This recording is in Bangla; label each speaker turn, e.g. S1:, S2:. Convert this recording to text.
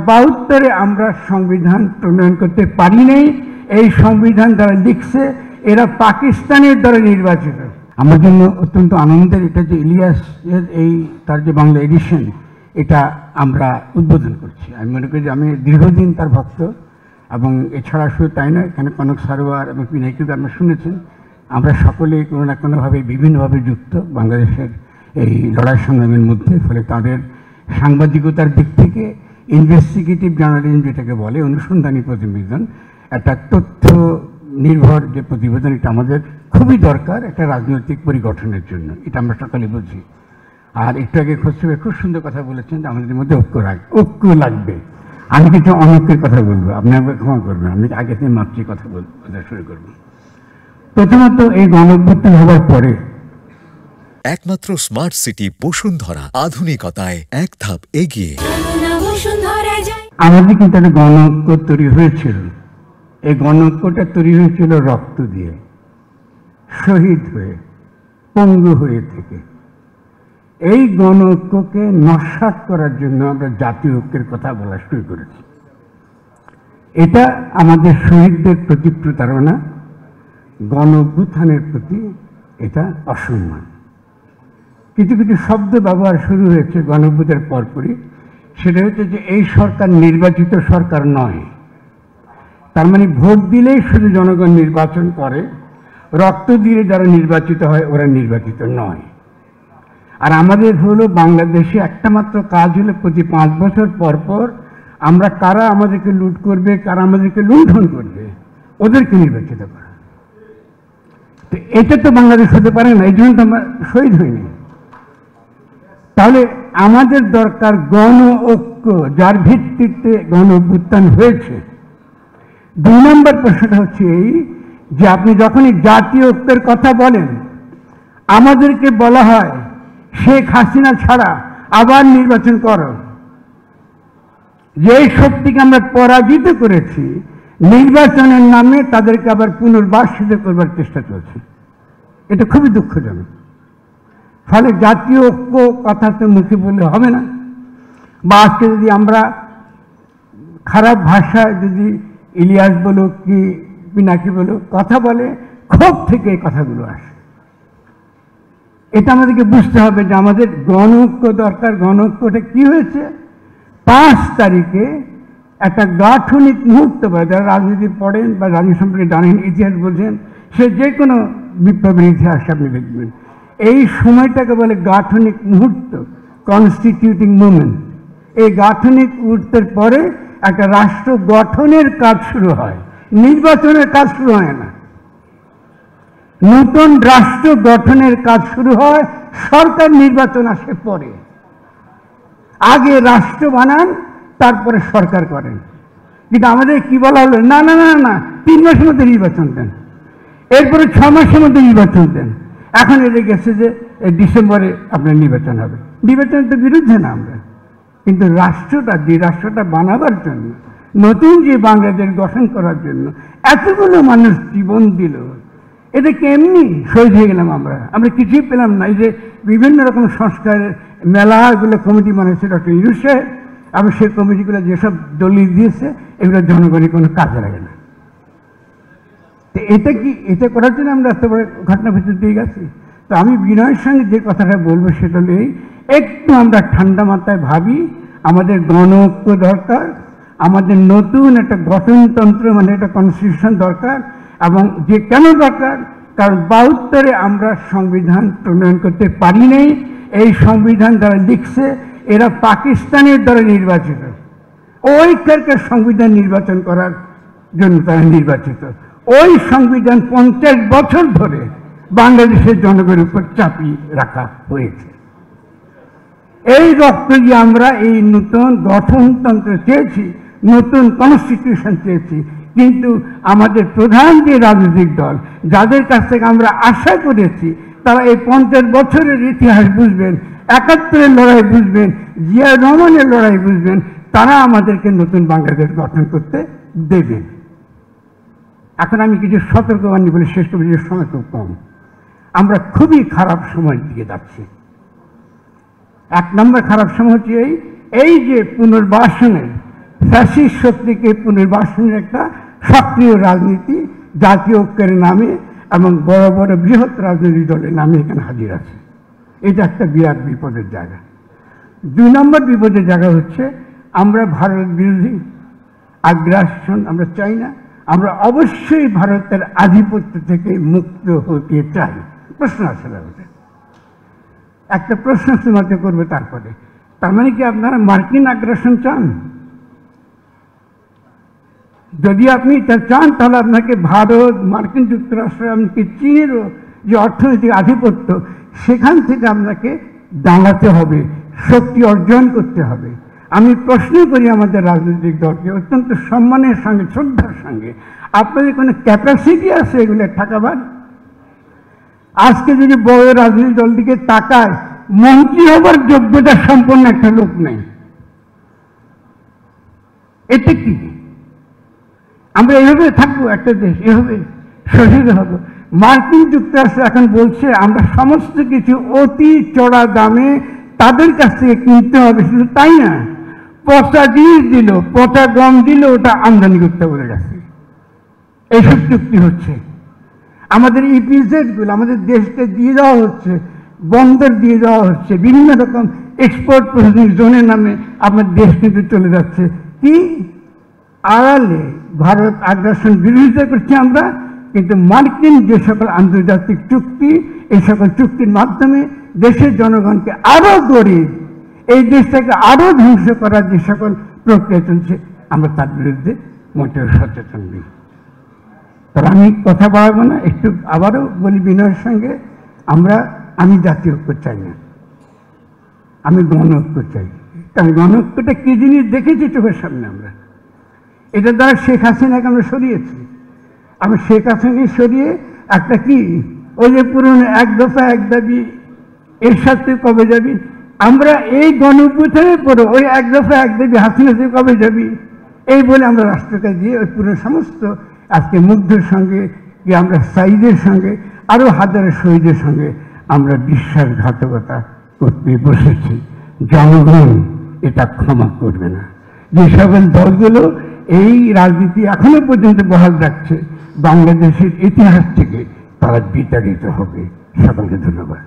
S1: 72-এ আমরা সংবিধান প্রণয়ন করতে পারি নাই। এই সংবিধান যারা লিখছে এরা পাকিস্তানের দ্বারা নির্বাচিত। আমার জন্য অত্যন্ত আনন্দের এটা যে ইলিয়াসের তার যে বাংলা এডিশন এটা আমরা উদ্বোধন করছি। আমি মনে করি যে আমি দীর্ঘদিন তার ভক্ত, এবং এছাড়া শুধু তাই নয়, এখানে কনক সারোয়ার এবং পিনাকিকে আপনারা শুনেছেন, আমরা সকলেই কোনো না কোনোভাবে বিভিন্নভাবে যুক্ত বাংলাদেশের এই লড়াই সংগ্রামের মধ্যে। ফলে তাদের সাংবাদিকতার দিক থেকে ইনভেস্টিগেটিভ জার্নালিজম যেটাকে বলে, অনুসন্ধানী প্রতিবেদন, একটা তথ্য নির্ভর যে প্রতিবেদন, এটা আমাদের খুবই দরকার একটা রাজনৈতিক পরিগঠনের জন্য। এটা আমরা সকলে বুঝি। আর একটু আগে খসরু খুব সুন্দর কথা বলেছেন যে আমাদের মধ্যে ঐক্য লাগবে। আমি কিছু অনৈক্যের কথা বলবো, আপনি আমাকে ক্ষমা করবেন, আমি আগে থেকে মাতৃ কথা বলতে শুরু করবো। প্রথমত এই গণঅভ্যুত্থান হওয়ার পরে
S2: একমাত্র স্মার্ট সিটি বসুন্ধরা আধুনিকতায় এক ধাপ এগিয়ে।
S1: আমাদের কিন্তু একটা গণঐক্য তৈরি হয়েছিল। এই গণঐক্যটা তৈরি হয়েছিল রক্ত দিয়ে, শহীদ হয়ে, পঙ্গু হয়ে থেকে। এই গণঐক্যকে নস্যাৎ করার জন্য আমরা জাতীয় ঐক্যের কথা বলা শুরু করেছি। এটা আমাদের শহীদদের প্রতি প্রতারণা, গণঅভ্যুত্থানের প্রতি এটা অসম্মান। কিছু কিছু শব্দ ব্যবহার শুরু হয়েছে গণঅভ্যুত্থানের পরপরই। সেটা হচ্ছে যে এই সরকার নির্বাচিত সরকার নয়। তার মানে ভোট দিলেই শুধু জনগণ নির্বাচন করে, রক্ত দিয়ে যারা নির্বাচিত হয় ওরা নির্বাচিত নয়। আর আমাদের হলো বাংলাদেশে একটা মাত্র কাজ হলো প্রতি 5 বছর পর পর আমরা কারা আমাদেরকে লুট করবে, কারা আমাদেরকে লুণ্ঠন করবে, ওদেরকে নির্বাচিত করা। তো এটা তো বাংলাদেশ হতে পারে না, এই জন্য তো আমরা শহীদ হইনি। তাহলে আমাদের দরকার গণ ঐক্য, যার ভিত্তিতে গণ অভ্যুত্থান হয়েছে। 2 নম্বর প্রশ্নটা হচ্ছে এই যে আপনি যখনই জাতীয় ঐক্যের কথা বলেন, আমাদেরকে বলা হয় শেখ হাসিনা ছাড়া আবার নির্বাচন করো। যে শক্তিকে আমরা পরাজিত করেছি, নির্বাচনের নামে তাদেরকে আবার পুনর্বাসিত করবার চেষ্টা চলছে। এটা খুবই দুঃখজনক। ফলে জাতীয় ঐক্য কথা তো মুখে বললে হবে না। বা আজকে যদি আমরা খারাপ ভাষায় যদি ইলিয়াস বলো কি পিনাকি বলো কথা বলে, ক্ষোভ থেকে এই কথাগুলো আসে। এটা আমাদেরকে বুঝতে হবে যে আমাদের গণ ঐক্য দরকার। গণ ঐক্যটা কি হয়েছে? 5 তারিখে একটা গাঠনিক মুহূর্ত বলে, যারা রাজনীতি পড়েন বা রাজনীতি সম্পর্কে জানেন, ইতিহাস বোঝেন, সে যে কোনো বিপ্লবের ইতিহাস আপনি দেখবেন, এই সময়টাকে বলে গাঠনিক মুহূর্ত, কনস্টিটিউটিং মুভমেন্ট। এই গাঠনিক মুহূর্তের পরে একটা রাষ্ট্র গঠনের কাজ শুরু হয়, নির্বাচনের কাজ শুরু হয় না। নতুন রাষ্ট্র গঠনের কাজ শুরু হয়, সরকার নির্বাচন আসে পরে। আগে রাষ্ট্র বানান, তারপরে সরকার করেন। কিন্তু আমাদের কি বলা হলো, না না না না 3 মাসের মধ্যে নির্বাচন দেন, এরপরে 6 মাসের মধ্যে নির্বাচন দেন। এখন এদের গেছে যে ডিসেম্বরে আপনার নির্বাচন হবে। নির্বাচনের তো বিরুদ্ধে না আমরা, কিন্তু রাষ্ট্রটা বানাবার জন্য, নতুন যে বাংলাদেশ গঠন করার জন্য এতগুলো মানুষ জীবন দিল, এটা কেমনি শহীদ হয়ে গেলাম আমরা কিছুই পেলাম না। এই যে বিভিন্ন রকম সংস্কারের মেলাগুলো কমিটি বানিয়েছে ডক্টর ইউনূস সাহেব, এবং সেই কমিটিগুলো যেসব দলিল দিয়েছে এগুলো জনগণের কোনো কাজে লাগে না। তো এটা করার জন্য আমরা এত বড় ঘটনা ভিতর দিয়ে গেছি। তো আমি বিনয়ের সঙ্গে যে কথাটা বলবো সেটা হলো একটু আমরা ঠান্ডা মাথায় ভাবি, আমাদের গণ ঐক্য দরকার, আমাদের নতুন একটা গঠনতন্ত্র মানে একটা কনস্টিটিউশন দরকার। এবং যে কেন দরকার, কারণ 72-এ আমরা সংবিধান প্রণয়ন করতে পারি নাই। এই সংবিধান যারা লিখছে এরা পাকিস্তানের দ্বারা নির্বাচিত। ওইখানকার সংবিধান নির্বাচন করার জন্য তারা নির্বাচিত। ওই সংবিধান 50 বছর ধরে বাংলাদেশের জনগণের উপর চাপিয়ে রাখা হয়েছে। এই রক্ত দিয়ে আমরা এই নতুন গঠনতন্ত্র চেয়েছি, নতুন কনস্টিটিউশন চেয়েছি। কিন্তু আমাদের প্রধান যে রাজনৈতিক দল, যাদের কাছ থেকে আমরা আশা করেছি তারা এই 50 বছরের ইতিহাস বুঝবেন, 71-এর লড়াই বুঝবেন, জিয়া রহমানের লড়াই বুঝবেন, তারা আমাদেরকে নতুন বাংলাদেশ গঠন করতে দেবেন। এখন আমি কিছু সতর্কবাণী বলে শেষ করব, যে সময় খুব কম। আমরা খুবই খারাপ সময়ের দিকে যাচ্ছি। 1 নম্বর খারাপ সময় হচ্ছে এই যে পুনর্বাসনের ফ্যাসিস্ট শক্তিকে পুনর্বাসনের একটা সক্রিয় রাজনীতি জাতীয় ঐক্যের নামে এবং বড় বড় বৃহৎ রাজনৈতিক দলের নামে এখানে হাজির আছে। এটা একটা বিরাট বিপদের জায়গা। 2 নম্বর বিপদের জায়গা হচ্ছে আমরা ভারত বিরোধী আগ্রাসন আমরা চাই না। আমরা অবশ্যই ভারতের আধিপত্য থেকে মুক্ত হতে চাই। প্রশ্ন আছে ওটা, একটা প্রশ্ন সমাধান করবে। তারপরে তার মানে কি আপনারা মার্কিন আগ্রাসন চান? যদি আপনি এটা চান তাহলে আপনাকে ভারত, মার্কিন যুক্তরাষ্ট্র, এমনকি চীনেরও যে অর্থনৈতিক আধিপত্য সেখান থেকে আপনাকে দাঁড়াতে হবে, শক্তি অর্জন করতে হবে। আমি প্রশ্ন করি আমাদের রাজনৈতিক দলকে অত্যন্ত সম্মানের সঙ্গে, শ্রদ্ধার সঙ্গে, আপনাদের কোনো ক্যাপাসিটি আছে এগুলো ঠেকাবার? আজকে যদি বড় রাজনৈতিক দল দিকে তাকায়, মন্ত্রী হবার যোগ্যতা সম্পন্ন একটা লোক নেই। এটা কি? আমরা এভাবে থাকবো, একটা দেশ এভাবে শহীদ হব? মার্কিন যুক্তরাষ্ট্র এখন বলছে আমরা সমস্ত কিছু অতি চড়া দামে তাদের কাছ থেকে কিনতে হবে। শুধু তাই না, পচা জিনিস দিল, পচা গম দিল, ওটা আমদানি করতে বলে গেছে। এইসব চুক্তি হচ্ছে। আমাদের ইপিজেড গুলো আমাদের দেশকে দিয়ে দেওয়া হচ্ছে, বন্দর দিয়ে দেওয়া হচ্ছে, বিভিন্ন রকম এক্সপোর্ট প্রসেসিং জোনের নামে আপনার দেশ কিন্তু চলে যাচ্ছে। কি আড়ালে ভারত আগ্রাসন বিরোধিতা করছি আমরা, কিন্তু মার্কিন যে সকল আন্তর্জাতিক চুক্তি, এই সকল চুক্তির মাধ্যমে দেশের জনগণকে আরো গরিব, এই দেশটাকে আরো ধ্বংস করার যে সকল প্রক্রিয়া চলছে, আমরা তার বিরুদ্ধে মোটেও সচেতন নই। তার আমি কথা বাড়াবো না, একটু আবারও বলি বিনয়ের সঙ্গে, আমি জাতীয় ঐক্য চাই না, আমি গণ ঐক্য চাই। কারণ গণ ঐক্যটা কি জিনিস দেখেছি চোখের সামনে। আমরা এটা দ্বারা শেখ হাসিনাকে আমরা সরিয়েছি। আমি শেখ হাসিনা সরিয়ে একটা কি ওই যে পুরনো এক দফা এক দাবি, এর সাথে কবে যাবি? আমরা এই গণ অভ্যুত্থানের পরে ওই এক দফা এক দাবি হাসিনা থেকে কবে যাবি এই বলে আমরা রাষ্ট্রকে দিয়ে ওই পুরো সমস্ত আজকে মুগ্ধের সঙ্গে কি আমরা সাইদের সঙ্গে আরো হাজারো শহীদের সঙ্গে আমরা বিশ্বাসঘাতকতা করতে বসেছি। জনগণ এটা ক্ষমা করবে না। যে সকল দলগুলো এই রাজনীতি এখনো পর্যন্ত বহাল রাখছে, বাংলাদেশের ইতিহাস থেকে তারা বিতাড়িত হবে। সকলকে ধন্যবাদ।